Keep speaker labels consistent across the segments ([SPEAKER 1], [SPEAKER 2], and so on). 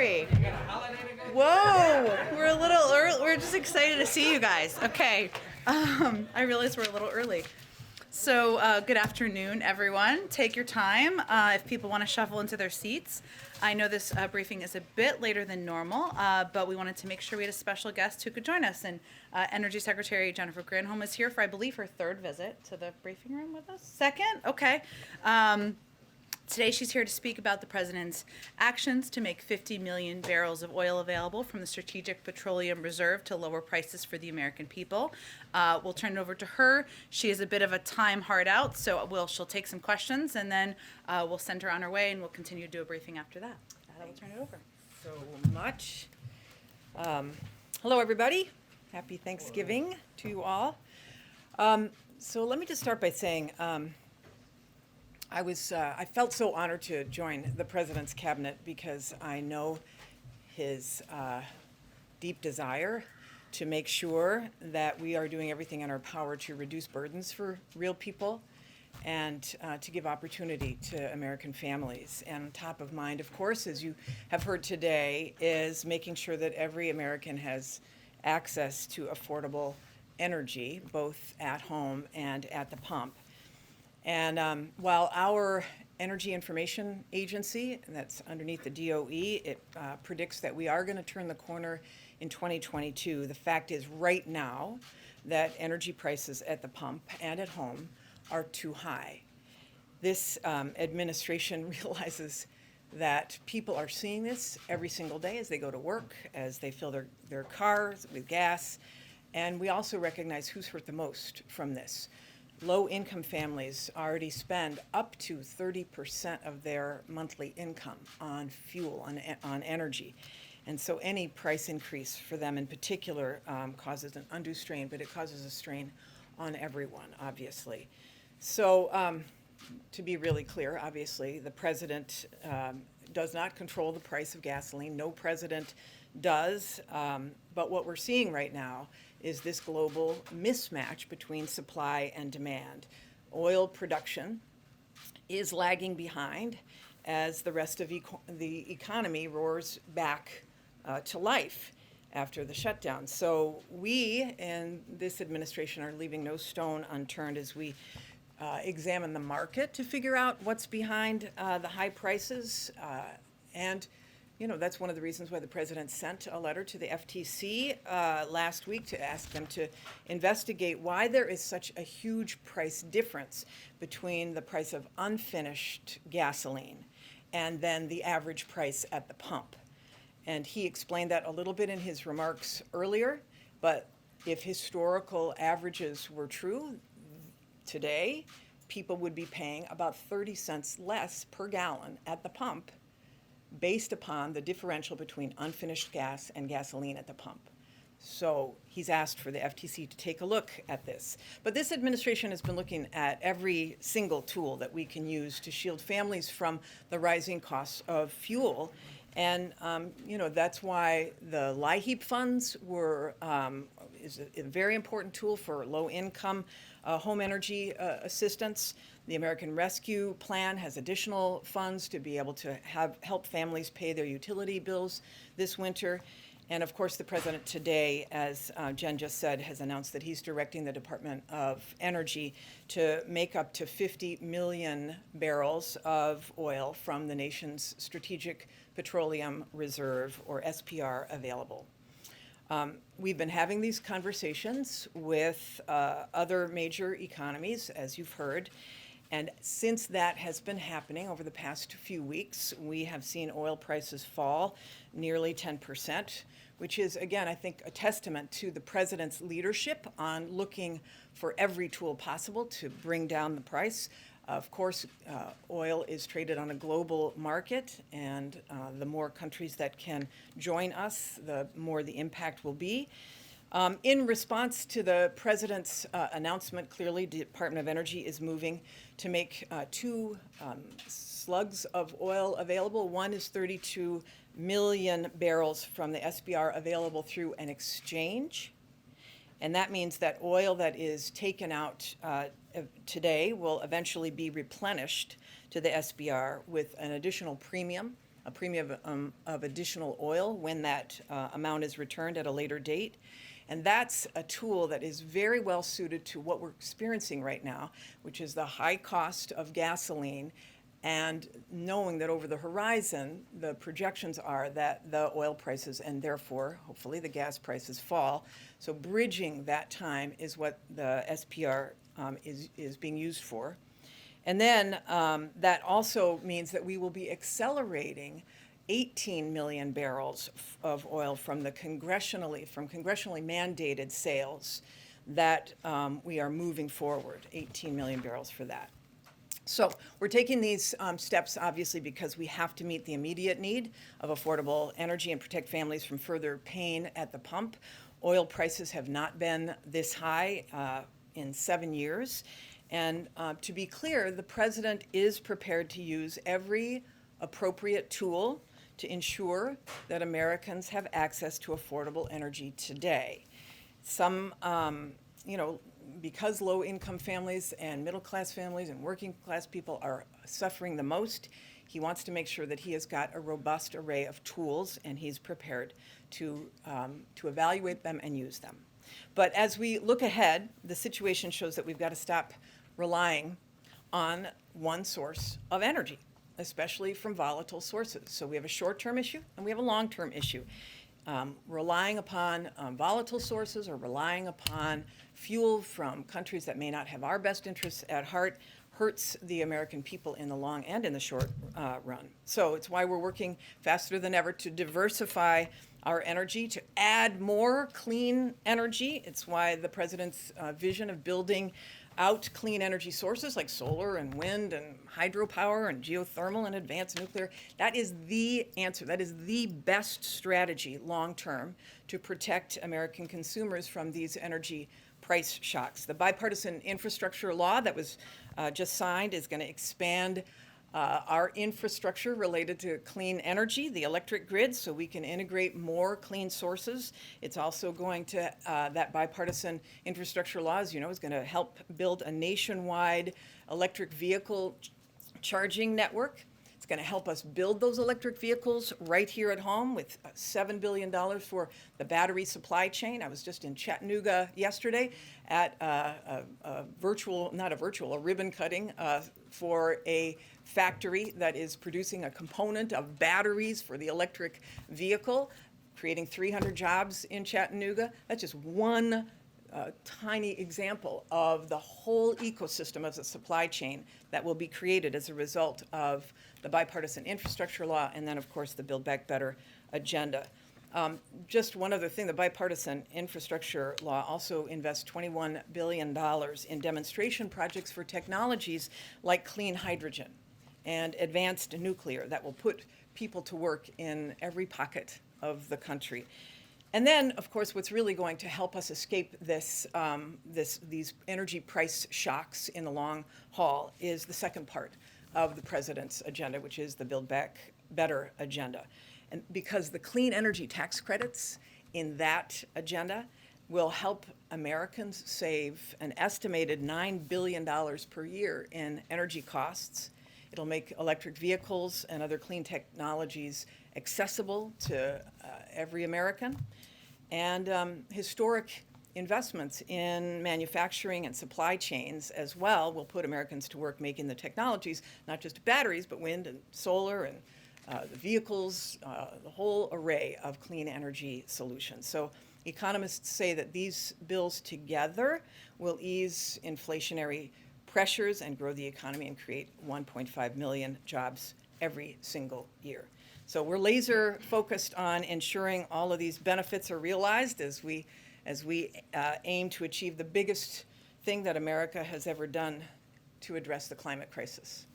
[SPEAKER 1] Secretary. Whoa, we're a little early. We're just excited to see you guys. Okay, I realize we're a little early. So good afternoon, everyone. Take your time if people want to shuffle into their seats. I know this briefing is a bit later than normal, but we wanted to make sure we had a special guest who could join us. And Energy Secretary Jennifer Granholm is here for, I believe, her third visit to the briefing room with us. Second? Okay. Today she's here to speak about the president's actions to make 50 million barrels of oil available from the Strategic Petroleum Reserve to lower prices for the American people. We'll turn it over to her. She is a bit of a time hard out, so she'll take some questions, and then we'll send her on her way, and we'll continue to do a briefing after that. I will turn it over.
[SPEAKER 2] So much. Hello, everybody. Happy Thanksgiving to you all. So let me just start by saying I felt so honored to join the president's cabinet because I know his deep desire to make sure that we are doing everything in our power to reduce burdens for real people and to give opportunity to American families. And top of mind, of course, as you have heard today, is making sure that every American has access to affordable energy, both at home and at the pump. And while our Energy Information Agency, that's underneath the DOE, it predicts that we are going to turn the corner in 2022, the fact is right now that energy prices at the pump and at home are too high. This administration realizes that people are seeing this every single day as they go to work, as they fill their cars with gas, and we also recognize who's hurt the most from this. Low-income families already spend up to 30% of their monthly income on fuel, on energy. And so any price increase for them in particular causes an undue strain, but it causes a strain on everyone, obviously. So to be really clear, obviously, the president does not control the price of gasoline. No president does. But what we're seeing right now is this global mismatch between supply and demand. Oil production is lagging behind as the rest of the economy roars back to life after the shutdown. So we in this administration are leaving no stone unturned as we examine the market to figure out what's behind the high prices. And that's one of the reasons why the president sent a letter to the FTC last week to ask them to investigate why there is such a huge price difference between the price of unfinished gasoline and then the average price at the pump. And he explained that a little bit in his remarks earlier, but if historical averages were true, today people would be paying about 30 cents less per gallon at the pump based upon the differential between unfinished gas and gasoline at the pump. So he's asked for the FTC to take a look at this. But this administration has been looking at every single tool that we can use to shield families from the rising costs of fuel. And, that's why the LIHEAP funds is a very important tool for low-income home energy assistance. The American Rescue Plan has additional funds to be able to help families pay their utility bills this winter. And of course, the president today, as Jen just said, has announced that he's directing the Department of Energy to make up to 50 million barrels of oil from the nation's Strategic Petroleum Reserve, or SPR, available. We've been having these conversations with other major economies, as you've heard. And since that has been happening over the past few weeks, we have seen oil prices fall nearly 10%, which is, again, I think, a testament to the president's leadership on looking for every tool possible to bring down the price. Of course, oil is traded on a global market, and the more countries that can join us, the more the impact will be. In response to the president's announcement, clearly, the Department of Energy is moving to make two slugs of oil available. One is 32 million barrels from the SBR available through an exchange. And that means that oil that is taken out today will eventually be replenished to the SBR with an additional premium a premium of additional oil when that amount is returned at a later date. And that's a tool that is very well suited to what we're experiencing right now, which is the high cost of gasoline, and knowing that over the horizon, the projections are that the oil prices and therefore, hopefully, the gas prices fall. So bridging that time is what the SPR is being used for. And then that also means that we will be accelerating 18 million barrels of oil from congressionally mandated sales that we are moving forward, 18 million barrels for that. So we're taking these steps, obviously, because we have to meet the immediate need of affordable energy and protect families from further pain at the pump. Oil prices have not been this high in 7 years. And to be clear, the president is prepared to use every appropriate tool to ensure that Americans have access to affordable energy today. Some, because low-income families and middle-class families and working-class people are suffering the most, he wants to make sure that he has got a robust array of tools, and he's prepared to evaluate them and use them. But as we look ahead, the situation shows that we've got to stop relying on one source of energy, especially from volatile sources. So we have a short-term issue and we have a long-term issue. Relying upon volatile sources or relying upon fuel from countries that may not have our best interests at heart hurts the American people in the long and in the short run. So it's why we're working faster than ever to diversify our energy, to add more clean energy. It's why the president's vision of building out clean energy sources like solar and wind and hydropower and geothermal and advanced nuclear, that is the answer. That is the best strategy long term to protect American consumers from these energy price shocks. The bipartisan infrastructure law that was just signed is going to expand our infrastructure related to clean energy, the electric grid, so we can integrate more clean sources. It's also going to, that bipartisan infrastructure law, as you know, is going to help build a nationwide electric vehicle charging network. It's going to help us build those electric vehicles right here at home with $7 billion for the battery supply chain. I was just in Chattanooga yesterday at a ribbon cutting for a factory that is producing a component of batteries for the electric vehicle, creating 300 jobs in Chattanooga. That's just one tiny example of the whole ecosystem of the supply chain that will be created as a result of the bipartisan infrastructure law and then, of course, the Build Back Better agenda. Just one other thing, the bipartisan infrastructure law also invests $21 billion in demonstration projects for technologies like clean hydrogen and advanced nuclear that will put people to work in every pocket of the country. And then, of course, what's really going to help us escape these energy price shocks in the long haul is the second part of the president's agenda, which is the Build Back Better agenda. And because the clean energy tax credits in that agenda will help Americans save an estimated $9 billion per year in energy costs. It'll make electric vehicles and other clean technologies accessible to every American. And historic investments in manufacturing and supply chains as well will put Americans to work making the technologies, not just batteries, but wind and solar and the vehicles, the whole array of clean energy solutions. So economists say that these bills together will ease inflationary pressures and grow the economy and create 1.5 million jobs every single year. So we're laser focused on ensuring all of these benefits are realized as we aim to achieve the biggest thing that America has ever done to address the climate crisis.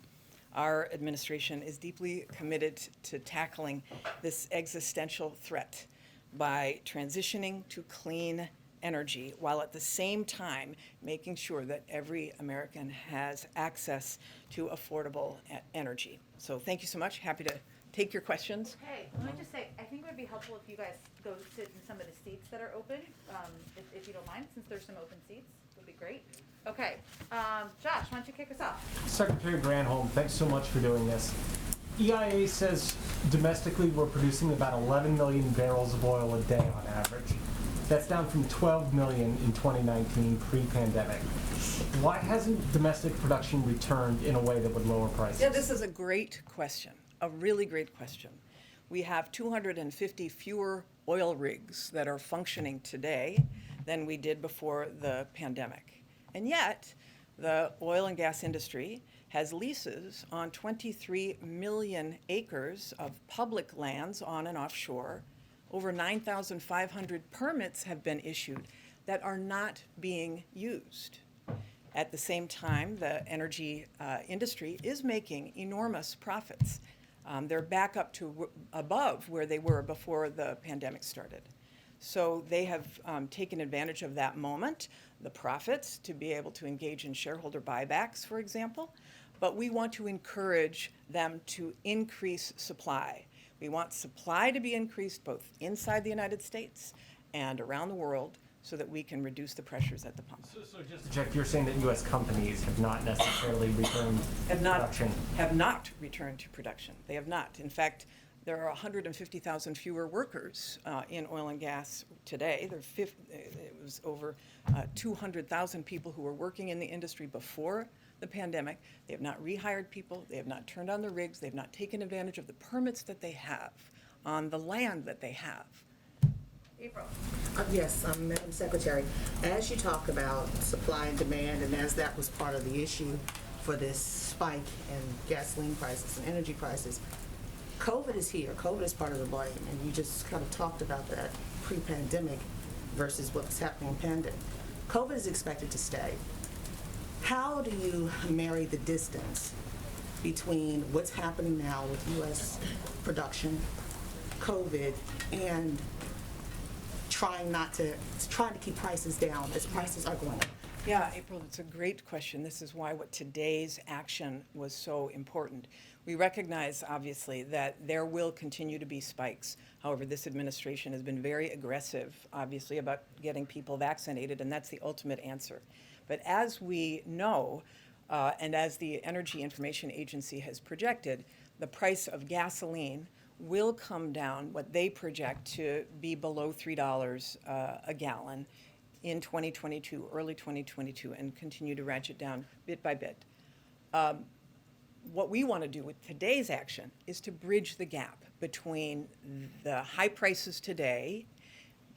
[SPEAKER 2] Our administration is deeply committed to tackling this existential threat by transitioning to clean energy while at the same time making sure that every American has access to affordable energy. So thank you so much. Happy to take your questions.
[SPEAKER 1] Okay, let me just say, I think it would be helpful if you guys go sit in some of the seats that are open, if you don't mind, since there's some open seats, would be great. Okay, Josh, why don't you kick us off?
[SPEAKER 3] Secretary Granholm, thanks so much for doing this. EIA says domestically we're producing about 11 million barrels of oil a day on average. That's down from 12 million in 2019 pre-pandemic. Why hasn't domestic production returned in a way that would lower prices?
[SPEAKER 2] Yeah, this is a great question, a really great question. We have 250 fewer oil rigs that are functioning today than we did before the pandemic. And yet, the oil and gas industry has leases on 23 million acres of public lands on and offshore. Over 9,500 permits have been issued that are not being used. At the same time, the energy industry is making enormous profits. They're back up to above where they were before the pandemic started. So they have taken advantage of that moment, the profits, to be able to engage in shareholder buybacks, for example. But we want to encourage them to increase supply. We want supply to be increased both inside the United States and around the world so that we can reduce the pressures at the pump.
[SPEAKER 3] So just to check, you're saying that U.S. companies have not necessarily returned to production?
[SPEAKER 2] Have not returned to production. They have not. In fact, there are 150,000 fewer workers in oil and gas today. It was over 200,000 people who were working in the industry before the pandemic. They have not rehired people. They have not turned on the rigs. They have not taken advantage of the permits that they have on the land that they have.
[SPEAKER 1] April.
[SPEAKER 4] Yes, Madam Secretary, as you talk about supply and demand, and as that was part of the issue for this spike in gasoline prices and energy prices, COVID is here. COVID is part of the blame, and you just kind of talked about that pre-pandemic versus what's happening pandemic. COVID is expected to stay. How do you marry the distance between what's happening now with U.S. production, COVID, and trying to keep prices down as prices are going up?
[SPEAKER 2] Yeah, April, it's a great question. This is why what today's action was so important. We recognize, obviously, that there will continue to be spikes. However, this administration has been very aggressive, obviously, about getting people vaccinated, and that's the ultimate answer. But as we know, and as the Energy Information Agency has projected, the price of gasoline will come down, what they project to be below $3 a gallon in 2022, early 2022, and continue to ratchet down bit by bit. What we want to do with today's action is to bridge the gap between the high prices today,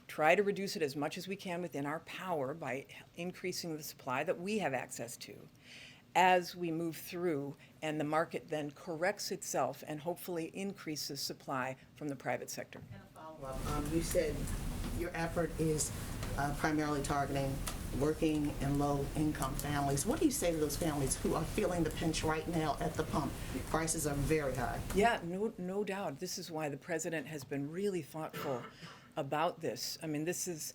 [SPEAKER 2] try to reduce it as much as we can within our power by increasing the supply that we have access to, as we move through and the market then corrects itself and hopefully increases supply from the private sector.
[SPEAKER 4] And a follow-up. You said your effort is primarily targeting working and low-income families. What do you say to those families who are feeling the pinch right now at the pump? Prices are very high.
[SPEAKER 2] Yeah, no doubt. This is why the president has been really thoughtful about this. I mean, this is,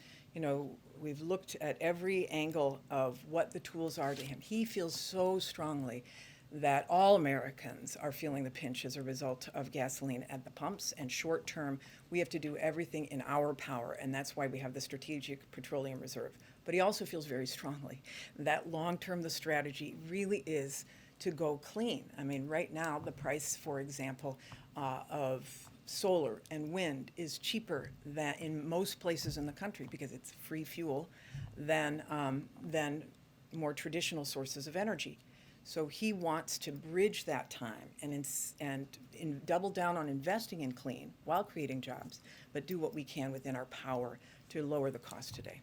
[SPEAKER 2] we've looked at every angle of what the tools are to him. He feels so strongly that all Americans are feeling the pinch as a result of gasoline at the pumps, and short term, we have to do everything in our power, and that's why we have the Strategic Petroleum Reserve. But he also feels very strongly that long term, the strategy really is to go clean. I mean, right now, the price, for example, of solar and wind is cheaper than in most places in the country because it's free fuel than more traditional sources of energy. So he wants to bridge that time and double down on investing in clean while creating jobs, but do what we can within our power to lower the cost today.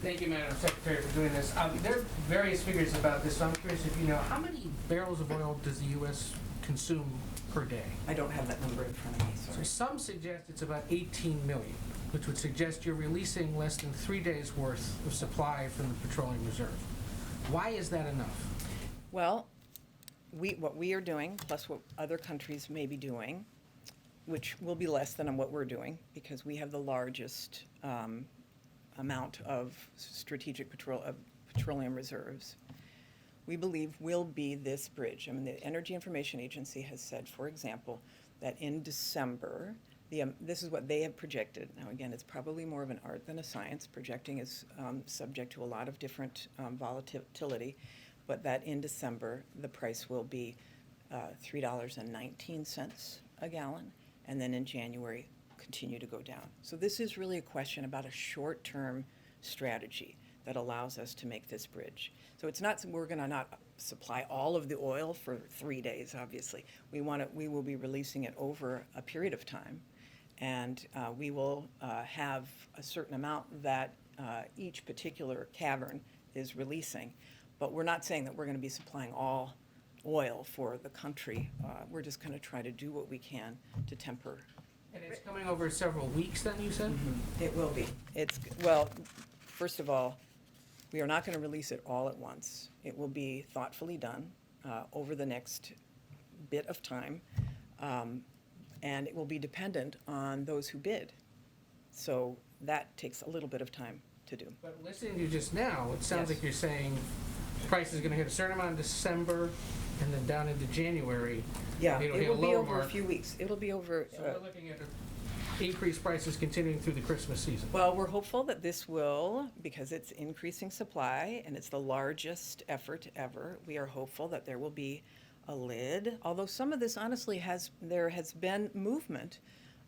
[SPEAKER 5] Thank you, Madam Secretary, for doing this. There are various figures about this, so I'm curious if you know, how many barrels of oil does the U.S. consume per day?
[SPEAKER 2] I don't have that number in front of me,
[SPEAKER 5] So
[SPEAKER 2] sorry.
[SPEAKER 5] some suggest it's about 18 million, which would suggest you're releasing less than 3 days' worth of supply from the Petroleum Reserve. Why is that enough?
[SPEAKER 2] Well, what we are doing, plus what other countries may be doing, which will be less than what we're doing, because we have the largest amount of strategic petroleum reserves, we believe will be this bridge. I mean, the Energy Information Agency has said, for example, that in December, this is what they have projected. Now, again, it's probably more of an art than a science. Projecting is subject to a lot of different volatility, but that in December, the price will be $3.19 a gallon, and then in January continue to go down. So this is really a question about a short-term strategy that allows us to make this bridge. So it's not, we're going to not supply all of the oil for 3 days, obviously. We will be releasing it over a period of time, and we will have a certain amount that each particular cavern is releasing. But we're not saying that we're going to be supplying all oil for the country. We're just going to try to do what we can to temper.
[SPEAKER 5] And it's coming over several weeks then, you said?
[SPEAKER 2] It will be. Well, first of all, we are not going to release it all at once. It will be thoughtfully done over the next bit of time, and it will be dependent on those who bid. So that takes a little bit of time to do.
[SPEAKER 5] But listening to you just now, it sounds
[SPEAKER 2] Yes.
[SPEAKER 5] like you're saying price is going to hit a certain amount in December and then down into January.
[SPEAKER 2] Yeah,
[SPEAKER 5] it'll
[SPEAKER 2] it
[SPEAKER 5] hit
[SPEAKER 2] will be
[SPEAKER 5] lower
[SPEAKER 2] over a
[SPEAKER 5] mark.
[SPEAKER 2] few weeks. It'll be over.
[SPEAKER 5] So we're looking at increased prices continuing through the Christmas season.
[SPEAKER 2] Well, we're hopeful that this will, because it's increasing supply and it's the largest effort ever, we are hopeful that there will be a lid. Although some of this honestly there has been movement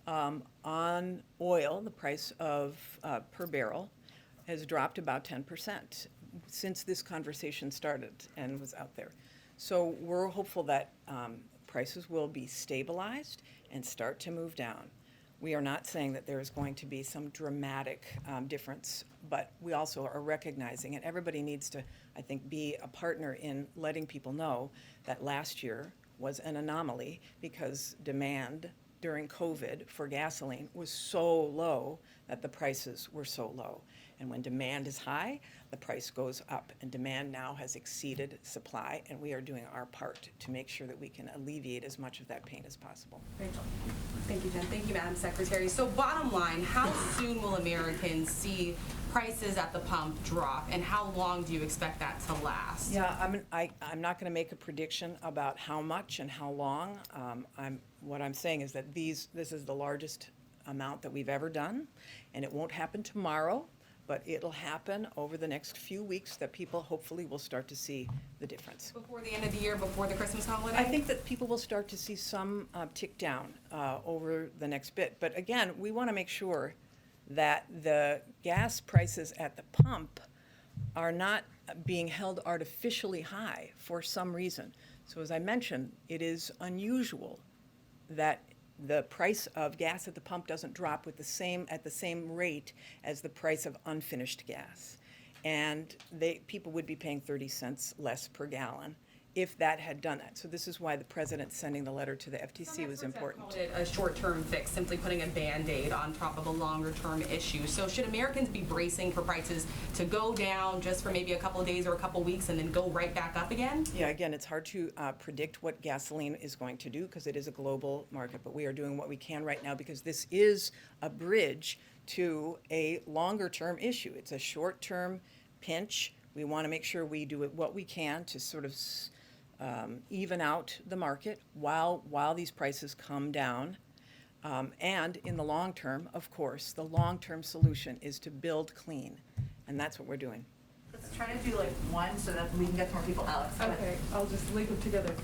[SPEAKER 2] on oil. The price of per barrel has dropped about 10% since this conversation started and was out there. So we're hopeful that prices will be stabilized and start to move down. We are not saying that there is going to be some dramatic difference, but we also are recognizing, and everybody needs to, I think, be a partner in letting people know that last year was an anomaly because demand during COVID for gasoline was so low that the prices were so low. And when demand is high, the price goes up. And demand now has exceeded supply, and we are doing our part to make sure that we can alleviate as much of that pain as possible.
[SPEAKER 6] Rachel. Thank you, Jen. Thank you, Madam Secretary. So bottom line, how soon will Americans see prices at the pump drop, and how long do you expect that to last?
[SPEAKER 2] Yeah, I'm not going to make a prediction about how much and how long. What I'm saying is that this is the largest amount that we've ever done, and it won't happen tomorrow, but it'll happen over the next few weeks that people hopefully will start to see the difference.
[SPEAKER 6] Before the end of the year, before the Christmas holiday?
[SPEAKER 2] I think that people will start to see some tick down over the next bit. But again, we want to make sure that the gas prices at the pump are not being held artificially high for some reason. So as I mentioned, it is unusual that the price of gas at the pump doesn't drop at the same rate as the price of unfinished gas. And people would be paying 30 cents less per gallon if that had done that. So this is why the president sending the letter to the FTC was important.
[SPEAKER 6] Called it a short-term fix, simply putting a Band-Aid on top of a longer-term issue. So should Americans be bracing for prices to go down just for maybe a couple of days or a couple of weeks and then go right back up again?
[SPEAKER 2] Yeah, again, it's hard to predict what gasoline is going to do because it is a global market, but we are doing what we can right now because this is a bridge to a longer-term issue. It's a short-term pinch. We want to make sure we do what we can to sort of even out the market while these prices come down. And in the long term, of course, the long-term solution is to build clean, and that's what we're doing.
[SPEAKER 7] Let's try to do like one so that we can get to more people. Alex, go ahead.
[SPEAKER 8] Okay, I'll just link them together.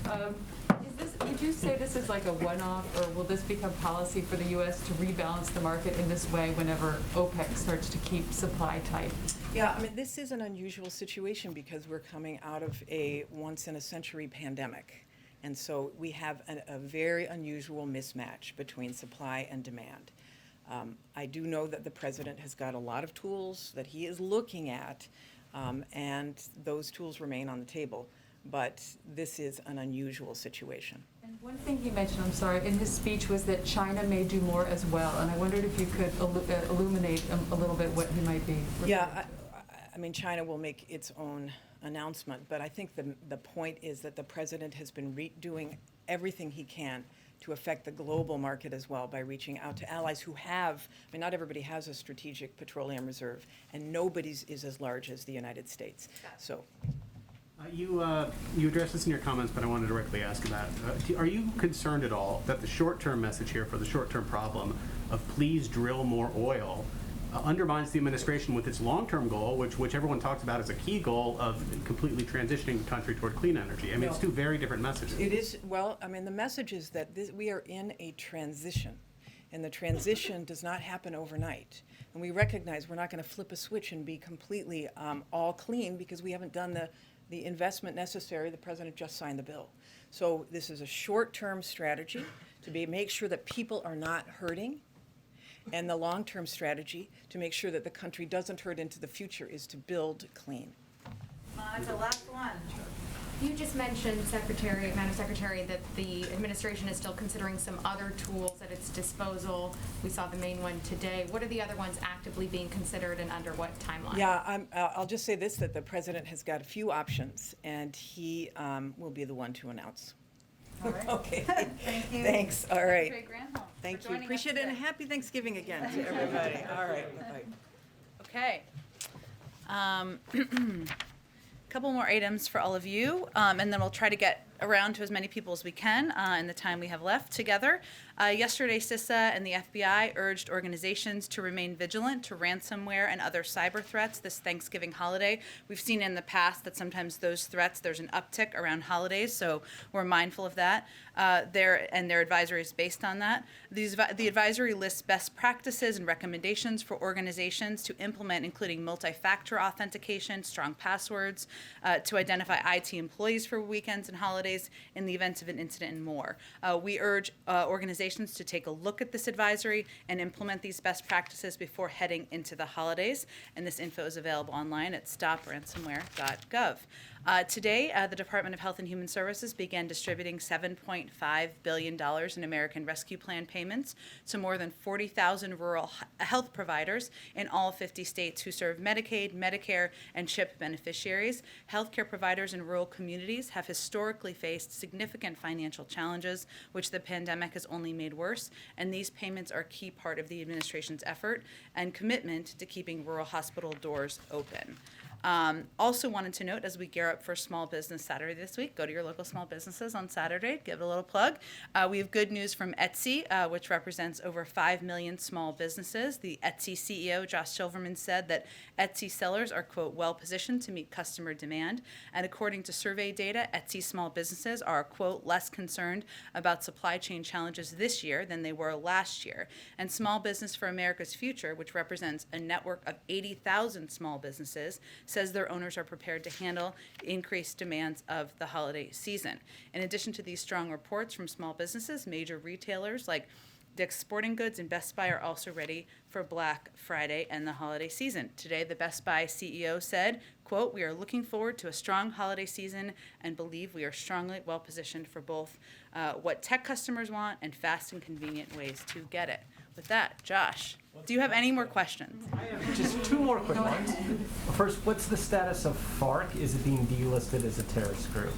[SPEAKER 8] Would you say this is like a one-off, or will this become policy for the U.S. to rebalance the market in this way whenever OPEC starts to keep supply tight?
[SPEAKER 2] Yeah, I mean, this is an unusual situation because we're coming out of a once-in-a-century pandemic. And so we have a very unusual mismatch between supply and demand. I do know that the president has got a lot of tools that he is looking at, and those tools remain on the table. But this is an unusual situation.
[SPEAKER 8] And one thing he mentioned, I'm sorry, in his speech was that China may do more as well. And I wondered if you could illuminate a little bit what he might be referring to.
[SPEAKER 2] Yeah, I mean, China will make its own announcement, but I think the point is that the president has been doing everything he can to affect the global market as well by reaching out to allies who have, I mean, not everybody has a strategic petroleum reserve, and nobody's is as large as the United States. So.
[SPEAKER 9] You addressed this in your comments, but I want to directly ask about are you concerned at all that the short-term message here for the short-term problem of please drill more oil undermines the administration with its long-term goal, which everyone talks about as a key goal of completely transitioning the country toward clean energy. I mean, it's two very different messages.
[SPEAKER 2] It is, well, I mean, the message is that we are in a transition, and the transition does not happen overnight. And we recognize we're not going to flip a switch and be completely all clean because we haven't done the investment necessary. The president just signed the bill. So this is a short-term strategy to make sure that people are not hurting, and the long-term strategy to make sure that the country doesn't hurt into the future is to build clean.
[SPEAKER 1] Monica, last one.
[SPEAKER 10] You just mentioned, Madam Secretary, that the administration is still considering some other tools at its disposal. We saw the main one today. What are the other ones actively being considered and under what timeline?
[SPEAKER 2] Yeah, I'll just say this, that the president has got a few options, and he will be the one to announce.
[SPEAKER 1] All right.
[SPEAKER 2] Okay.
[SPEAKER 1] Thank you.
[SPEAKER 2] Thanks, all right.
[SPEAKER 1] Secretary Granholm,
[SPEAKER 2] Thank
[SPEAKER 1] for
[SPEAKER 2] you,
[SPEAKER 1] joining us
[SPEAKER 2] appreciate it, and
[SPEAKER 1] today.
[SPEAKER 2] happy Thanksgiving again to everybody. All right, bye-bye.
[SPEAKER 1] Okay. Couple more items for all of you, and then we'll try to get around to as many people as we can in the time we have left together. Yesterday, CISA and the FBI urged organizations to remain vigilant to ransomware and other cyber threats this Thanksgiving holiday. We've seen in the past that sometimes those threats, there's an uptick around holidays, so we're mindful of that. Their advisory is based on that. The advisory lists best practices and recommendations for organizations to implement, including multi-factor authentication, strong passwords, to identify IT employees for weekends and holidays in the event of an incident, and more. We urge organizations to take a look at this advisory and implement these best practices before heading into the holidays. And this info is available online at stopransomware.gov. Today, the Department of Health and Human Services began distributing $7.5 billion in American Rescue Plan payments to more than 40,000 rural health providers in all 50 states who serve Medicaid, Medicare, and CHIP beneficiaries. Healthcare providers in rural communities have historically faced significant financial challenges, which the pandemic has only made worse, and these payments are a key part of the administration's effort and commitment to keeping rural hospital doors open. Also wanted to note, as we gear up for Small Business Saturday this week, go to your local small businesses on Saturday, give it a little plug. We have good news from Etsy, which represents over 5 million small businesses. The Etsy CEO, Josh Silverman, said that Etsy sellers are, quote, well-positioned to meet customer demand. And according to survey data, Etsy small businesses are, quote, less concerned about supply chain challenges this year than they were last year. And Small Business for America's Future, which represents a network of 80,000 small businesses, says their owners are prepared to handle increased demands of the holiday season. In addition to these strong reports from small businesses, major retailers like Dick's Sporting Goods and Best Buy are also ready for Black Friday and the holiday season. Today, the Best Buy CEO said, quote, we are looking forward to a strong holiday season and believe we are strongly well-positioned for both what tech customers want and fast and convenient ways to get it. With that, Josh, do you have any more questions?
[SPEAKER 3] I have just two more quick ones. First, what's the status of FARC? Is it being delisted as a terrorist group?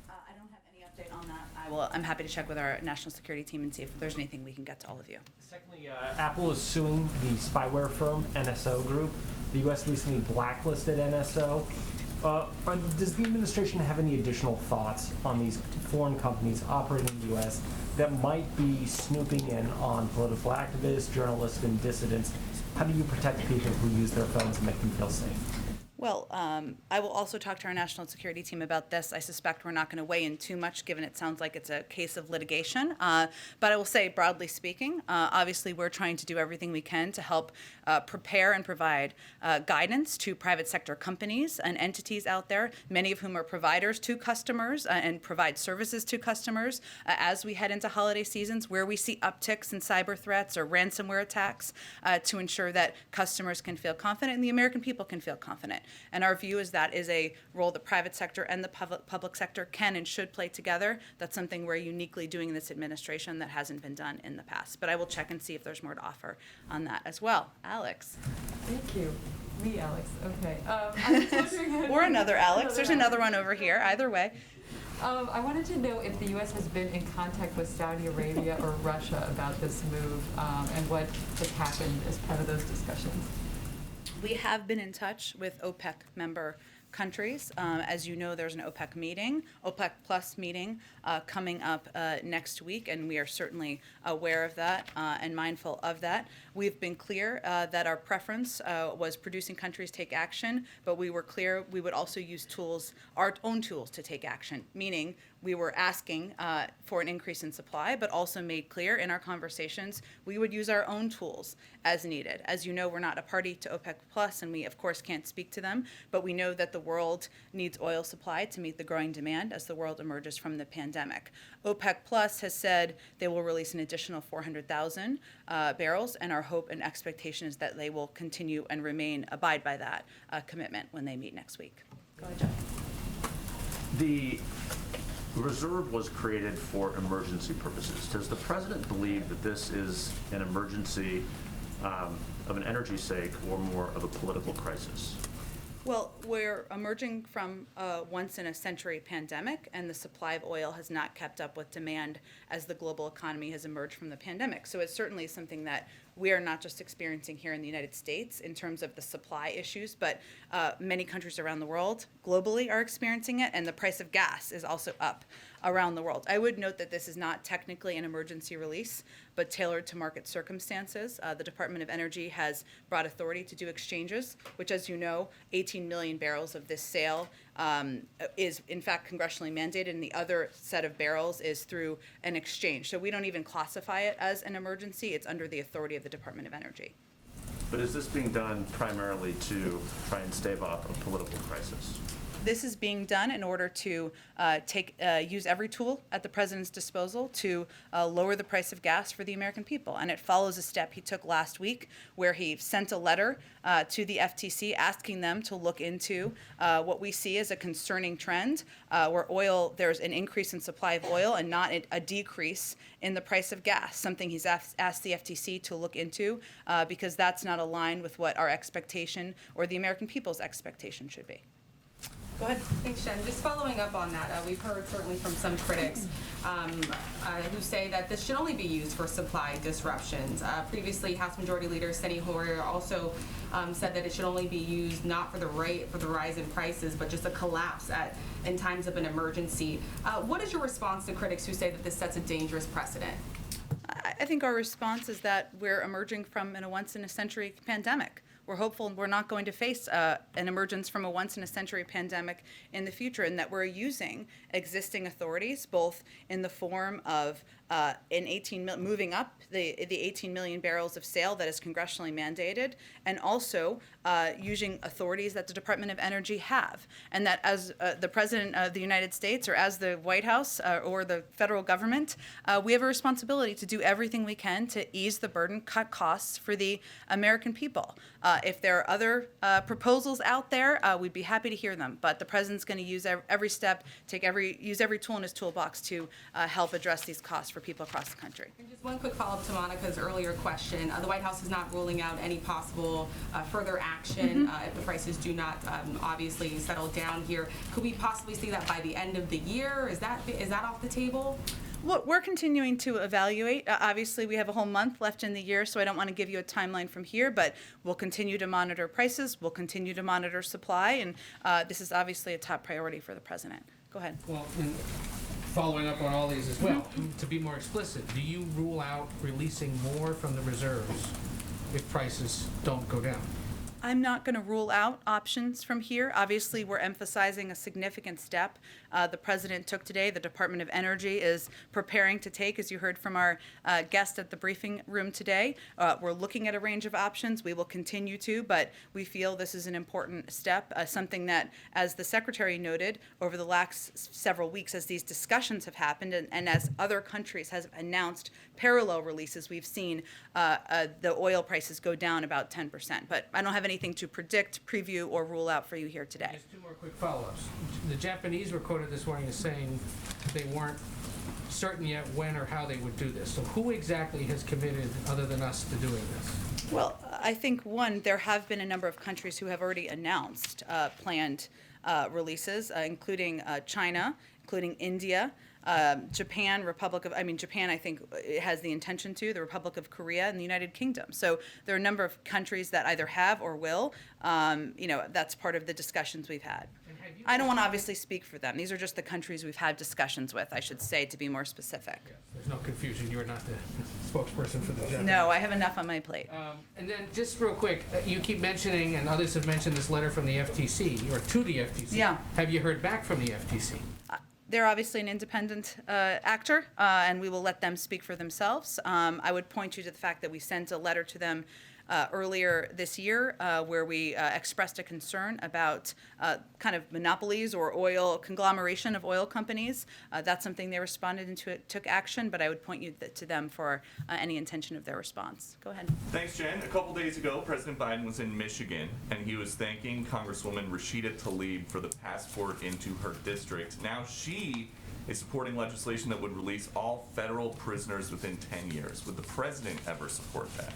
[SPEAKER 1] I don't have any update on that. I'm happy to check with our national security team and see if there's anything we can get to all of you.
[SPEAKER 3] Secondly, Apple is suing the spyware firm NSO Group. The U.S. recently blacklisted NSO. Does the administration have any additional thoughts on these foreign companies operating in the U.S. that might be snooping in on political activists, journalists, and dissidents? How do you protect people who use their phones and make them feel safe?
[SPEAKER 1] Well, I will also talk to our national security team about this. I suspect we're not going to weigh in too much, given it sounds like it's a case of litigation. But I will say, broadly speaking, obviously we're trying to do everything we can to help prepare and provide guidance to private sector companies and entities out there, many of whom are providers to customers and provide services to customers as we head into holiday seasons where we see upticks in cyber threats or ransomware attacks, to ensure that customers can feel confident and the American people can feel confident. And our view is that is a role the private sector and the public sector can and should play together. That's something we're uniquely doing in this administration that hasn't been done in the past. But I will check and see if there's more to offer on that as well. Alex.
[SPEAKER 8] Thank you. Me, Alex. Okay. I was wondering-
[SPEAKER 1] Or another Alex. There's another one over here. Either way.
[SPEAKER 8] I wanted to know if the U.S. has been in contact with Saudi Arabia or Russia about this move, and what has happened as part of those discussions.
[SPEAKER 1] We have been in touch with OPEC member countries. As you know, there's an OPEC Plus meeting coming up next week, and we are certainly aware of that and mindful of that. We've been clear that our preference was producing countries take action, but we were clear we would also use tools, our own tools, to take action, meaning we were asking for an increase in supply, but also made clear in our conversations we would use our own tools as needed. As you know, we're not a party to OPEC Plus, and we, of course, can't speak to them, but we know that the world needs oil supply to meet the growing demand as the world emerges from the pandemic. OPEC Plus has said they will release an additional 400,000 barrels, and our hope and expectation is that they will continue and abide by that commitment when they meet next week. Go ahead, Jeff.
[SPEAKER 11] The reserve was created for emergency purposes. Does the president believe that this is an emergency of an energy sake or more of a political crisis?
[SPEAKER 1] Well, we're emerging from a once-in-a-century pandemic, and the supply of oil has not kept up with demand as the global economy has emerged from the pandemic. So it's certainly something that we are not just experiencing here in the United States in terms of the supply issues, but many countries around the world globally are experiencing it, and the price of gas is also up around the world. I would note that this is not technically an emergency release, but tailored to market circumstances. The Department of Energy has brought authority to do exchanges, which, as you know, 18 million barrels of this sale is in fact congressionally mandated, and the other set of barrels is through an exchange. So we don't even classify it as an emergency. It's under the authority of the Department of Energy.
[SPEAKER 11] But is this being done primarily to try and stave off a political crisis?
[SPEAKER 1] This is being done in order to use every tool at the president's disposal to lower the price of gas for the American people. And it follows a step he took last week where he sent a letter to the FTC asking them to look into what we see as a concerning trend where there's an increase in supply of oil and not a decrease in the price of gas, something he's asked the FTC to look into because that's not aligned with what our expectation or the American people's expectation should be. Go ahead.
[SPEAKER 6] Thanks, Jen. Just following up on that, we've heard certainly from some critics who say that this should only be used for supply disruptions. Previously, House Majority Leader Steny Hoyer also said that it should only be used not for the rise in prices, but just a collapse in times of an emergency. What is your response to critics who say that this sets a dangerous precedent?
[SPEAKER 1] I think our response is that we're emerging from a once-in-a-century pandemic. We're hopeful we're not going to face an emergence from a once-in-a-century pandemic in the future, and that we're using existing authorities, both in the form of moving up the 18 million barrels of sale that is congressionally mandated, and also using authorities that the Department of Energy have. And that as the President of the United States, or as the White House, or the federal government, we have a responsibility to do everything we can to ease the burden, cut costs for the American people. If there are other proposals out there, we'd be happy to hear them. But the President's going to use every step, use every tool in his toolbox to help address these costs for people across the country.
[SPEAKER 6] And just one quick follow-up to Monica's earlier question. The White House is not ruling out any possible further action if the prices do not obviously settle down here. Could we possibly see that by the end of the year? Is that off the table?
[SPEAKER 1] Well, we're continuing to evaluate. Obviously, we have a whole month left in the year, so I don't want to give you a timeline from here, but we'll continue to monitor prices, we'll continue to monitor supply, and this is obviously a top priority for the President. Go ahead.
[SPEAKER 5] Well, and following up on all these as well, to be more explicit, do you rule out releasing more from the reserves if prices don't go down?
[SPEAKER 1] I'm not going to rule out options from here. Obviously, we're emphasizing a significant step the President took today. The Department of Energy is preparing to take, as you heard from our guest at the briefing room today. We're looking at a range of options. We will continue to, but we feel this is an important step, something that, as the Secretary noted, over the last several weeks, as these discussions have happened and as other countries have announced parallel releases, we've seen the oil prices go down about 10%. But I don't have anything to predict, preview, or rule out for you here today.
[SPEAKER 5] Just two more quick follow-ups. The Japanese were quoted this morning as saying they weren't certain yet when or how they would do this. So who exactly has committed, other than us, to doing this?
[SPEAKER 1] Well, I think, one, there have been a number of countries who have already announced planned releases, including China, including India, Japan, Japan, I think, has the intention to, the Republic of Korea, and the United Kingdom. So there are a number of countries that either have or will. That's part of the discussions we've had. I don't want to obviously speak for them. These are just the countries we've had discussions with, I should say, to be more specific.
[SPEAKER 5] There's no confusion, you're not the spokesperson for the Japanese.
[SPEAKER 1] No, I have enough on my plate.
[SPEAKER 5] And then, just real quick, you keep mentioning, and others have mentioned this letter from the FTC, or to the FTC.
[SPEAKER 1] Yeah.
[SPEAKER 5] Have you heard back from the FTC?
[SPEAKER 1] They're obviously an independent actor, and we will let them speak for themselves. I would point you to the fact that we sent a letter to them earlier this year where we expressed a concern about kind of monopolies or oil conglomeration of oil companies. That's something they responded and took action, but I would point you to them for any intention of their response. Go ahead.
[SPEAKER 12] Thanks, Jen. A couple days ago, President Biden was in Michigan, and he was thanking Congresswoman Rashida Tlaib for the passport into her district. Now she is supporting legislation that would release all federal prisoners within 10 years. Would the president ever support that?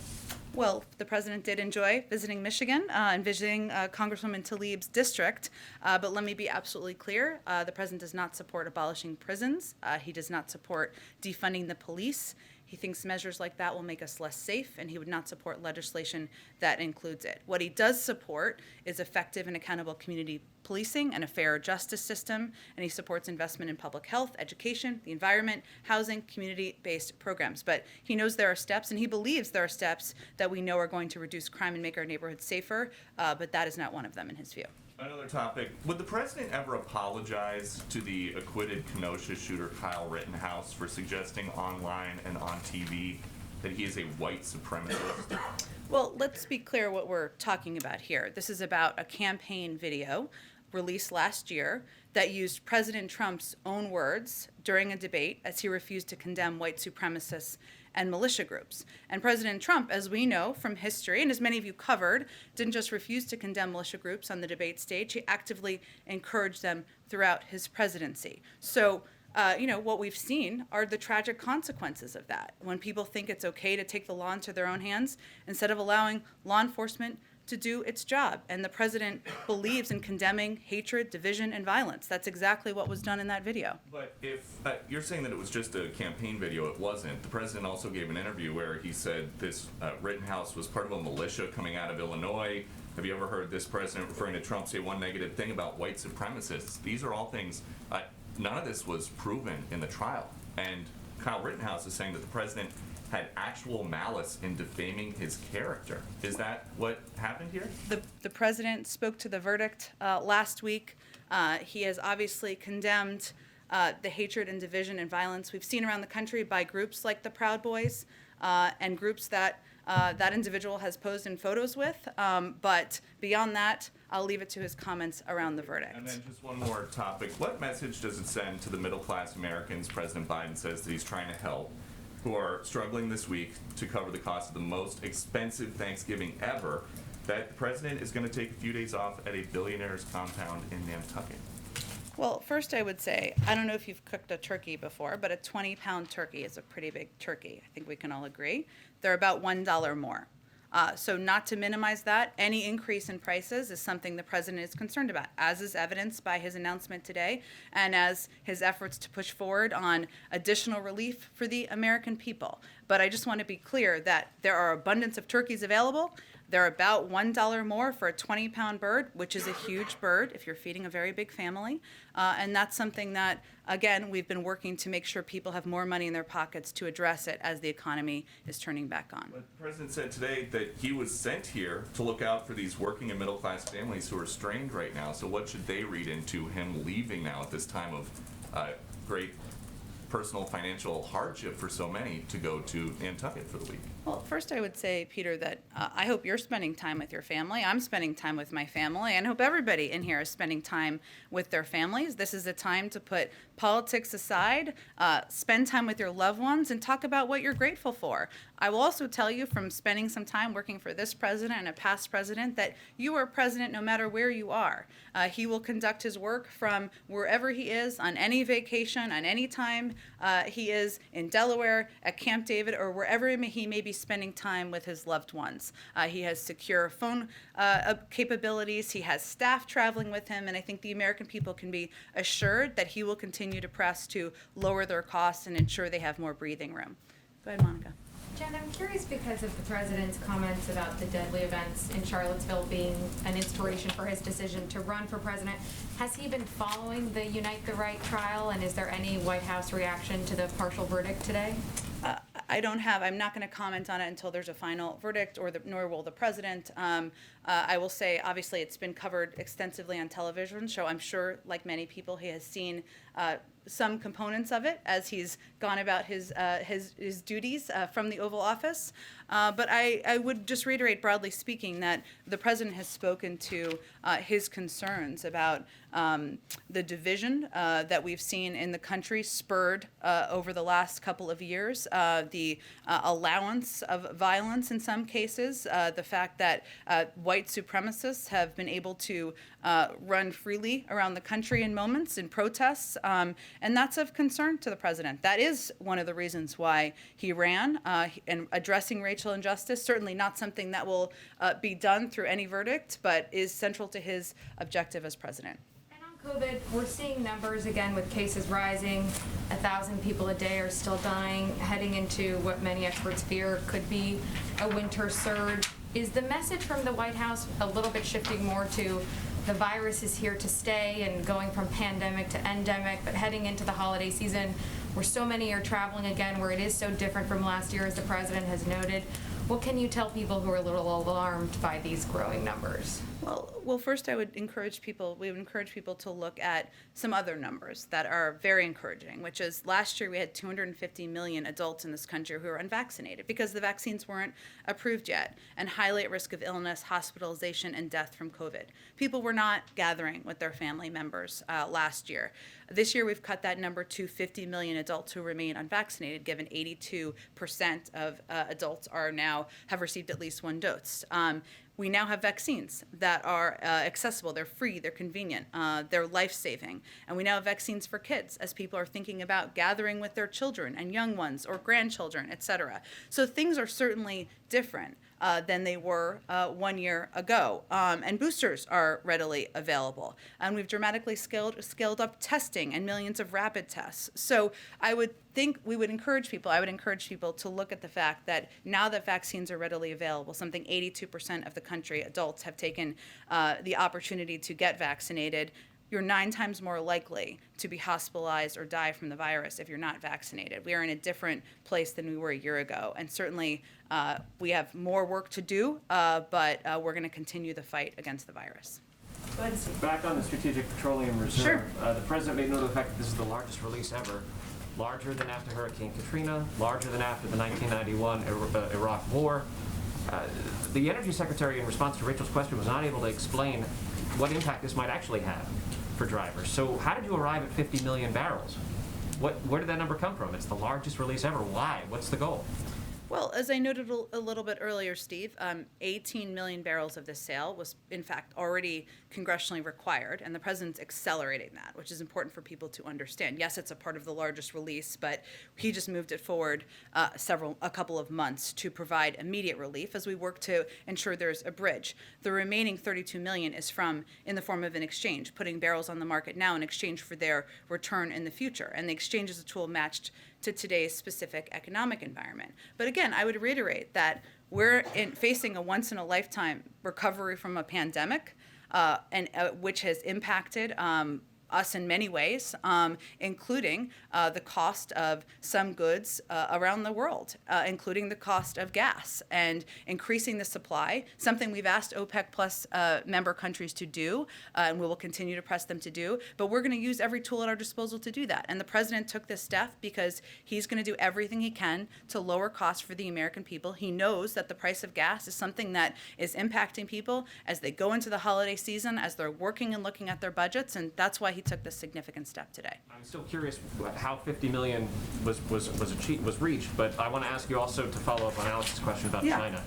[SPEAKER 1] Well, the president did enjoy visiting Michigan and visiting Congresswoman Tlaib's district, but let me be absolutely clear. The president does not support abolishing prisons. He does not support defunding the police. He thinks measures like that will make us less safe, and he would not support legislation that includes it. What he does support is effective and accountable community policing and a fair justice system, and he supports investment in public health, education, the environment, housing, community-based programs. But he knows there are steps, and he believes there are steps that we know are going to reduce crime and make our neighborhoods safer, but that is not one of them in his view.
[SPEAKER 12] Another topic. Would the president ever apologize to the acquitted Kenosha shooter Kyle Rittenhouse for suggesting online and on TV that he is a white supremacist?
[SPEAKER 1] Well, let's be clear what we're talking about here. This is about a campaign video released last year that used President Trump's own words during a debate as he refused to condemn white supremacists and militia groups. And President Trump, as we know from history, and as many of you covered, didn't just refuse to condemn militia groups on the debate stage, he actively encouraged them throughout his presidency. So, what we've seen are the tragic consequences of that. When people think it's okay to take the law into their own hands instead of allowing law enforcement to do its job. And the president believes in condemning hatred, division, and violence. That's exactly what was done in that video.
[SPEAKER 12] But if you're saying that it was just a campaign video, it wasn't. The president also gave an interview where he said this Rittenhouse was part of a militia coming out of Illinois. Have you ever heard this president referring to Trump say one negative thing about white supremacists? These are all things, none of this was proven in the trial. And Kyle Rittenhouse is saying that the president had actual malice in defaming his character. Is that what happened here?
[SPEAKER 1] The president spoke to the verdict last week. He has obviously condemned the hatred and division and violence we've seen around the country by groups like the Proud Boys and groups that that individual has posed in photos with. But beyond that, I'll leave it to his comments around the verdict.
[SPEAKER 12] And then just one more topic. What message does it send to the middle-class Americans President Biden says that he's trying to help, who are struggling this week to cover the cost of the most expensive Thanksgiving ever, that the president is going to take a few days off at a billionaire's compound in Nantucket?
[SPEAKER 1] Well, first I would say, I don't know if you've cooked a turkey before, but a 20-pound turkey is a pretty big turkey. I think we can all agree. They're about $1 more. So not to minimize that, any increase in prices is something the president is concerned about, as is evidenced by his announcement today and as his efforts to push forward on additional relief for the American people. But I just want to be clear that there are abundance of turkeys available. They're about $1 more for a 20-pound bird, which is a huge bird if you're feeding a very big family. And that's something that, again, we've been working to make sure people have more money in their pockets to address it as the economy is turning back on.
[SPEAKER 12] But the president said today that he was sent here to look out for these working and middle-class families who are strained right now. So what should they read into him leaving now at this time of great personal financial hardship for so many to go to Nantucket for the week?
[SPEAKER 1] Well, first I would say, Peter, that I hope you're spending time with your family. I'm spending time with my family, and I hope everybody in here is spending time with their families. This is a time to put politics aside, spend time with your loved ones, and talk about what you're grateful for. I will also tell you from spending some time working for this president and a past president that you are president no matter where you are. He will conduct his work from wherever he is, on any vacation, on any time he is in Delaware, at Camp David, or wherever he may be spending time with his loved ones. He has secure phone capabilities. He has staff traveling with him, and I think the American people can be assured that he will continue to press to lower their costs and ensure they have more breathing room. Go ahead, Monica.
[SPEAKER 10] Jen, I'm curious because of the president's comments about the deadly events in Charlottesville being an inspiration for his decision to run for president. Has he been following the Unite the Right trial, and is there any White House reaction to the partial verdict today?
[SPEAKER 1] I'm not going to comment on it until there's a final verdict, nor will the president. I will say, obviously, it's been covered extensively on television, so I'm sure, like many people, he has seen some components of it as he's gone about his duties from the Oval Office. But I would just reiterate, broadly speaking, that the president has spoken to his concerns about the division that we've seen in the country spurred over the last couple of years, the allowance of violence in some cases, the fact that white supremacists have been able to run freely around the country in moments in protests, and that's of concern to the president. That is one of the reasons why he ran, and addressing racial injustice, certainly not something that will be done through any verdict, but is central to his objective as president.
[SPEAKER 10] COVID, we're seeing numbers again with cases rising. 1,000 people a day are still dying, heading into what many experts fear could be a winter surge. Is the message from the White House a little bit shifting more to the virus is here to stay and going from pandemic to endemic, but heading into the holiday season where so many are traveling again, where it is so different from last year, as the president has noted? What can you tell people who are a little alarmed by these growing numbers?
[SPEAKER 1] Well, first we would encourage people to look at some other numbers that are very encouraging, which is last year we had 250 million adults in this country who are unvaccinated because the vaccines weren't approved yet and highly at risk of illness, hospitalization, and death from COVID. People were not gathering with their family members last year. This year we've cut that number to 50 million adults who remain unvaccinated, given 82% of adults have received at least one dose. We now have vaccines that are accessible, they're free, they're convenient, they're life-saving. And we now have vaccines for kids as people are thinking about gathering with their children and young ones or grandchildren, et cetera. So things are certainly different than they were 1 year ago. And boosters are readily available. And we've dramatically scaled up testing and millions of rapid tests. So I would encourage people to look at the fact that now that vaccines are readily available, something 82% of the country, adults, have taken the opportunity to get vaccinated. You're 9 times more likely to be hospitalized or die from the virus if you're not vaccinated. We are in a different place than we were a year ago. And certainly we have more work to do, but we're going to continue the fight against the virus. Go ahead, Steve.
[SPEAKER 13] Back on the Strategic Petroleum Reserve,
[SPEAKER 1] Sure.
[SPEAKER 13] The president made note of the fact that this is the largest release ever, larger than after Hurricane Katrina, larger than after the 1991 Iraq War. The Energy Secretary, in response to Rachel's question, was not able to explain what impact this might actually have for drivers. So how did you arrive at 50 million barrels? Where did that number come from? It's the largest release ever. Why? What's the goal?
[SPEAKER 1] Well, as I noted a little bit earlier, Steve, 18 million barrels of this sale was, in fact, already congressionally required, and the president's accelerating that, which is important for people to understand. Yes, it's a part of the largest release, but he just moved it forward a couple of months to provide immediate relief as we work to ensure there's a bridge. The remaining 32 million is in the form of an exchange, putting barrels on the market now in exchange for their return in the future, and the exchange is a tool matched to today's specific economic environment. But again, I would reiterate that we're facing a once-in-a-lifetime recovery from a pandemic, which has impacted us in many ways, including the cost of some goods around the world, including the cost of gas, and increasing the supply, something we've asked OPEC plus member countries to do, and we will continue to press them to do, but we're going to use every tool at our disposal to do that. And the president took this step because he's going to do everything he can to lower costs for the American people. He knows that the price of gas is something that is impacting people as they go into the holiday season, as they're working and looking at their budgets, and that's why he took this significant step today.
[SPEAKER 13] I'm still curious how 50 million was reached, but I want to ask you also to follow up on Alex's question about China.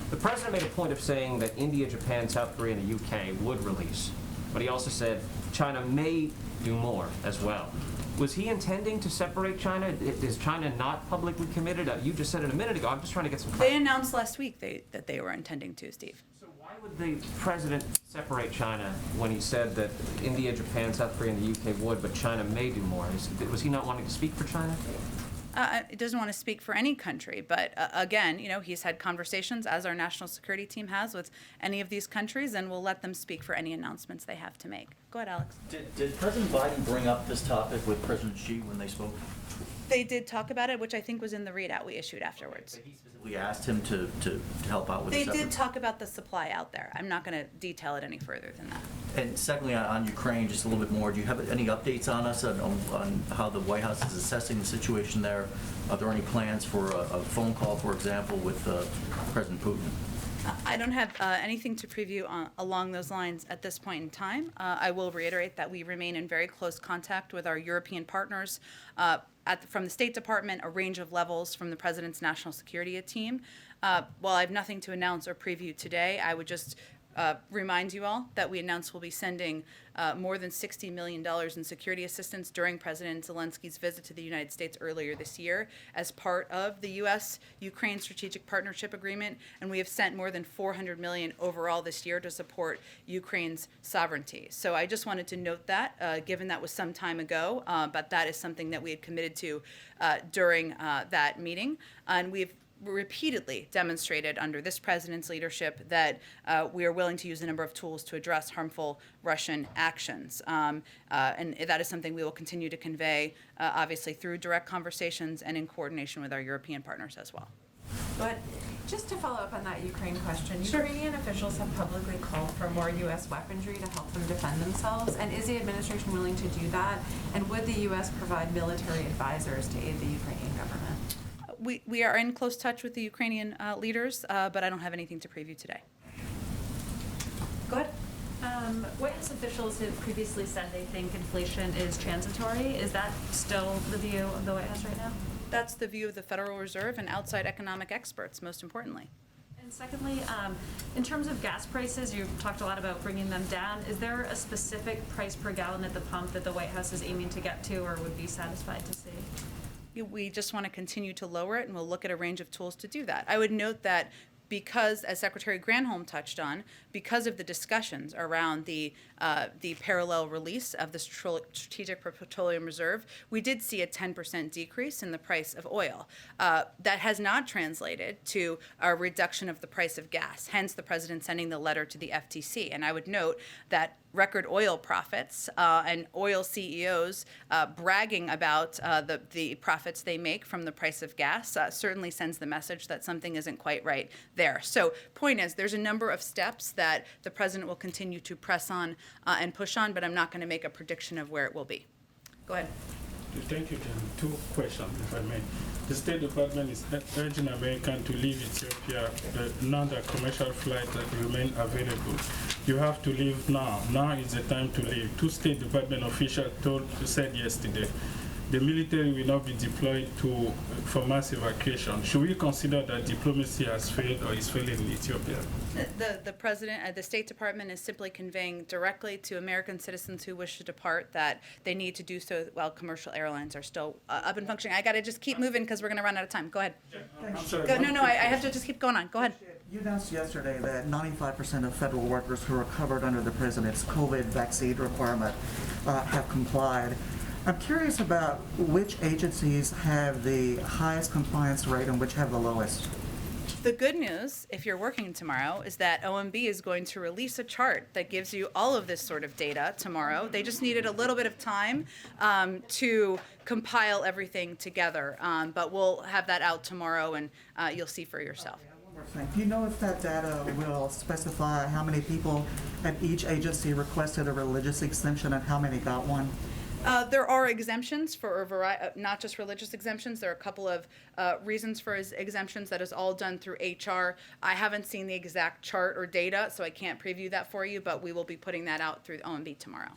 [SPEAKER 13] The president made a point of saying that India, Japan, South Korea, and the UK would release, but he also said China may do more as well. Was he intending to separate China? Is China not publicly committed? You just said it a minute ago. I'm just trying to get some
[SPEAKER 1] They
[SPEAKER 13] clarity.
[SPEAKER 1] announced last week that they were intending to, Steve.
[SPEAKER 13] So why would the president separate China when he said that India, Japan, South Korea, and the UK would, but China may do more? Was he not wanting to speak for China?
[SPEAKER 1] He doesn't want to speak for any country, but again, he's had conversations, as our national security team has, with any of these countries, and we'll let them speak for any announcements they have to make. Go ahead, Alex.
[SPEAKER 14] Did President Biden bring up this topic with President Xi when they spoke?
[SPEAKER 1] They did talk about it, which I think was in the readout we issued afterwards.
[SPEAKER 14] But he specifically asked him to help out with
[SPEAKER 1] They
[SPEAKER 14] this
[SPEAKER 1] did
[SPEAKER 14] effort?
[SPEAKER 1] talk about the supply out there. I'm not going to detail it any further than that.
[SPEAKER 14] And secondly, on Ukraine, just a little bit more, do you have any updates on us on how the White House is assessing the situation there? Are there any plans for a phone call, for example, with President Putin?
[SPEAKER 1] I don't have anything to preview along those lines at this point in time. I will reiterate that we remain in very close contact with our European partners from the State Department, a range of levels from the President's National Security Team. While I have nothing to announce or preview today, I would just remind you all that we announced we'll be sending more than $60 million in security assistance during President Zelensky's visit to the United States earlier this year as part of the U.S.-Ukraine Strategic Partnership Agreement, and we have sent more than $400 million overall this year to support Ukraine's sovereignty. So I just wanted to note that, given that was some time ago, but that is something that we had committed to during that meeting, and we've repeatedly demonstrated under this president's leadership that we are willing to use a number of tools to address harmful Russian actions. And that is something we will continue to convey, obviously, through direct conversations and in coordination with our European partners as well.
[SPEAKER 15] But just to follow up on that Ukraine question,
[SPEAKER 1] Sure.
[SPEAKER 15] Ukrainian officials have publicly called for more U.S. weaponry to help them defend themselves. And is the administration willing to do that? And would the U.S. provide military advisors to aid the Ukrainian government?
[SPEAKER 1] We are in close touch with the Ukrainian leaders, but I don't have anything to preview today. Go ahead.
[SPEAKER 16] White House officials have previously said they think inflation is transitory. Is that still the view of the White House right now?
[SPEAKER 1] That's the view of the Federal Reserve and outside economic experts, most importantly.
[SPEAKER 16] And secondly, in terms of gas prices, you talked a lot about bringing them down. Is there a specific price per gallon at the pump that the White House is aiming to get to or would be satisfied to see?
[SPEAKER 1] We just want to continue to lower it, and we'll look at a range of tools to do that. I would note that because, as Secretary Granholm touched on, because of the discussions around the parallel release of the Strategic Petroleum Reserve, we did see a 10% decrease in the price of oil. That has not translated to a reduction of the price of gas, hence the president sending the letter to the FTC. And I would note that record oil profits and oil CEOs bragging about the profits they make from the price of gas certainly sends the message that something isn't quite right there. So point is, there's a number of steps that the president will continue to press on and push on, but I'm not going to make a prediction of where it will be. Go ahead.
[SPEAKER 17] Thank you, Jen. Two questions, if I may. The State Department is urging Americans to leave Ethiopia, none of commercial flights that remain available. You have to leave now. Now is the time to leave. Two State Department officials said yesterday, the military will not be deployed for mass evacuation. Should we consider that diplomacy has failed or is failing in Ethiopia?
[SPEAKER 1] The president, the State Department is simply conveying directly to American citizens who wish to depart that they need to do so while commercial airlines are still up and functioning. I got to just keep moving because we're going to run out of time. Go ahead.
[SPEAKER 17] I'm sorry.
[SPEAKER 1] I have to just keep going on. Go ahead.
[SPEAKER 18] You announced yesterday that 95% of federal workers who are covered under the president's COVID vaccine requirement have complied. I'm curious about which agencies have the highest compliance rate and which have the lowest.
[SPEAKER 1] The good news, if you're working tomorrow, is that OMB is going to release a chart that gives you all of this sort of data tomorrow. They just needed a little bit of time to compile everything together, but we'll have that out tomorrow, and you'll see for yourself.
[SPEAKER 18] Do you know if that data will specify how many people at each agency requested a religious exemption and how many got one?
[SPEAKER 1] There are exemptions for a variety, not just religious exemptions. There are a couple of reasons for exemptions that is all done through HR. I haven't seen the exact chart or data, so I can't preview that for you, but we will be putting that out through OMB tomorrow.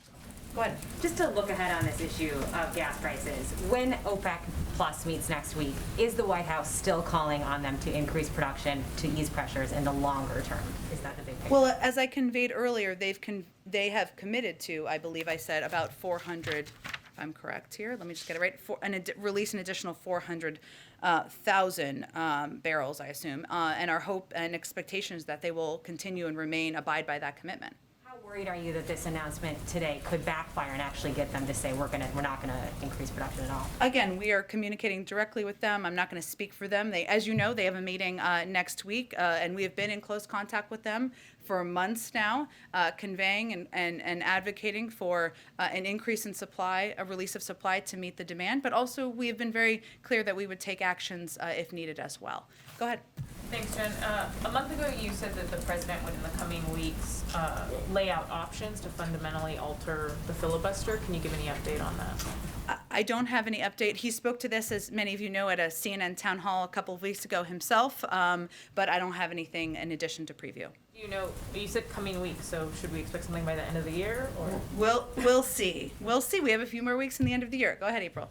[SPEAKER 1] Go ahead.
[SPEAKER 19] Just to look ahead on this issue of gas prices, when OPEC Plus meets next week, is the White House still calling on them to increase production to ease pressures in the longer term? Is that the big picture?
[SPEAKER 1] Well, as I conveyed earlier, they have committed to, I believe I said, about 400 I'm correct here. Let me just get it right. Release an additional 400,000 barrels, I assume. And our hope and expectation is that they will continue and abide by that commitment.
[SPEAKER 19] How worried are you that this announcement today could backfire and actually get them to say we're not gonna increase production at all?
[SPEAKER 1] Again, we are communicating directly with them. I'm not going to speak for them. As you know, they have a meeting next week, and we have been in close contact with them for months now, conveying and advocating for an increase in supply, a release of supply to meet the demand. But also, we have been very clear that we would take actions if needed as well. Go ahead.
[SPEAKER 20] Thanks, Jen. A month ago, you said that the president would, in the coming weeks, lay out options to fundamentally alter the filibuster. Can you give any update on that?
[SPEAKER 1] I don't have any update. He spoke to this, as many of you know, at a CNN town hall a couple of weeks ago himself, but I don't have anything in addition to preview.
[SPEAKER 20] You said coming weeks, so should we expect something by the end of the year? Or?
[SPEAKER 1] We'll see. We'll see. We have a few more weeks in the end of the year. Go ahead, April.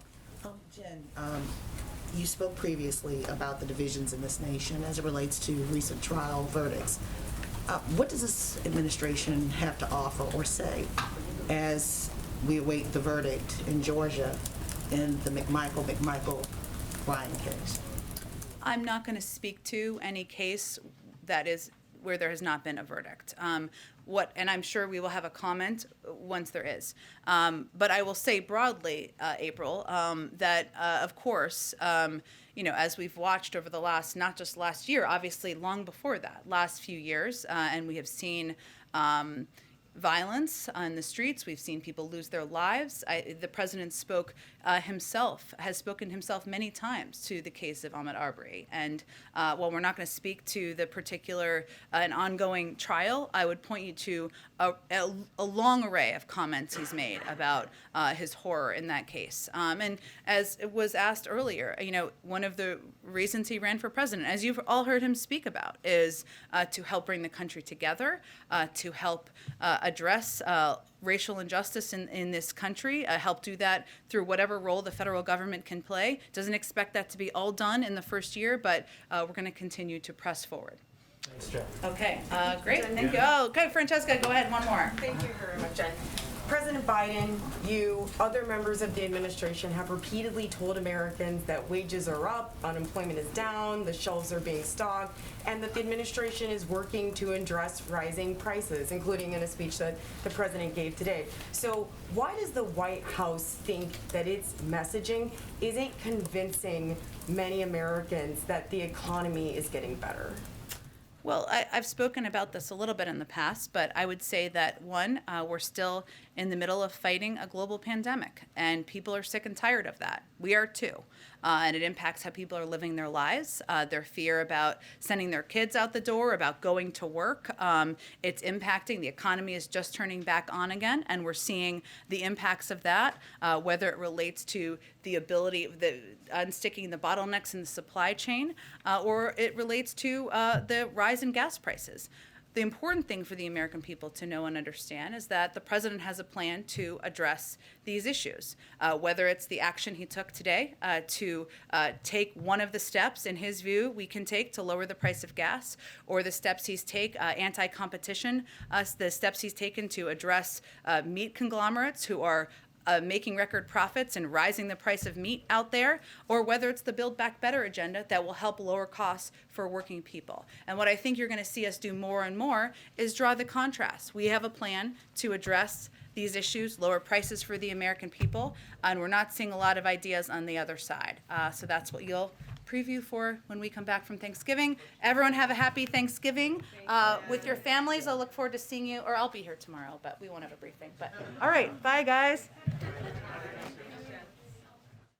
[SPEAKER 4] Jen, you spoke previously about the divisions in this nation as it relates to recent trial verdicts. What does this administration have to offer or say as we await the verdict in Georgia in the McMichael Ryan case?
[SPEAKER 1] I'm not going to speak to any case that is where there has not been a verdict. And I'm sure we will have a comment once there is. But I will say broadly, April, that of course, as we've watched over the not just last year, obviously long before that, last few years, and we have seen violence on the streets. We've seen people lose their lives. The president has spoken himself many times to the case of Ahmaud Arbery. And while we're not going to speak to the particular and ongoing trial, I would point you to a long array of comments he's made about his horror in that case. And as it was asked earlier, one of the reasons he ran for president, as you've all heard him speak about, is to help bring the country together, to help address racial injustice in this country, help do that through whatever role the federal government can play. Doesn't expect that to be all done in the first year, but we're going to continue to press forward.
[SPEAKER 3] Thanks, Jeff.
[SPEAKER 1] Okay, great. Thank you. Oh, okay, Francesca, go ahead. One more.
[SPEAKER 21] Thank you very much, Jen. President Biden, you, other members of the administration have repeatedly told Americans that wages are up, unemployment is down, the shelves are being stocked, and that the administration is working to address rising prices, including in a speech that the president gave today. So why does the White House think that its messaging isn't convincing many Americans that the economy is getting better?
[SPEAKER 1] Well, I've spoken about this a little bit in the past, but I would say that, one, we're still in the middle of fighting a global pandemic, and people are sick and tired of that. We are too. And it impacts how people are living their lives, their fear about sending their kids out the door, about going to work. It's impacting. The economy is just turning back on again, and we're seeing the impacts of that, whether it relates to the ability of unsticking the bottlenecks in the supply chain, or it relates to the rise in gas prices. The important thing for the American people to know and understand is that the president has a plan to address these issues, whether it's the action he took today to take one of the steps, in his view, we can take to lower the price of gas, or the steps he's anti-competition, the steps he's taken to address meat conglomerates who are making record profits and rising the price of meat out there, or whether it's the Build Back Better agenda that will help lower costs for working people. And what I think you're going to see us do more and more is draw the contrast. We have a plan to address these issues, lower prices for the American people, and we're not seeing a lot of ideas on the other side. So that's what you'll preview for when we come back from Thanksgiving. Everyone have a happy Thanksgiving with your families. I'll look forward to seeing you, or I'll be here tomorrow, but we won't have a briefing. But all right, bye guys.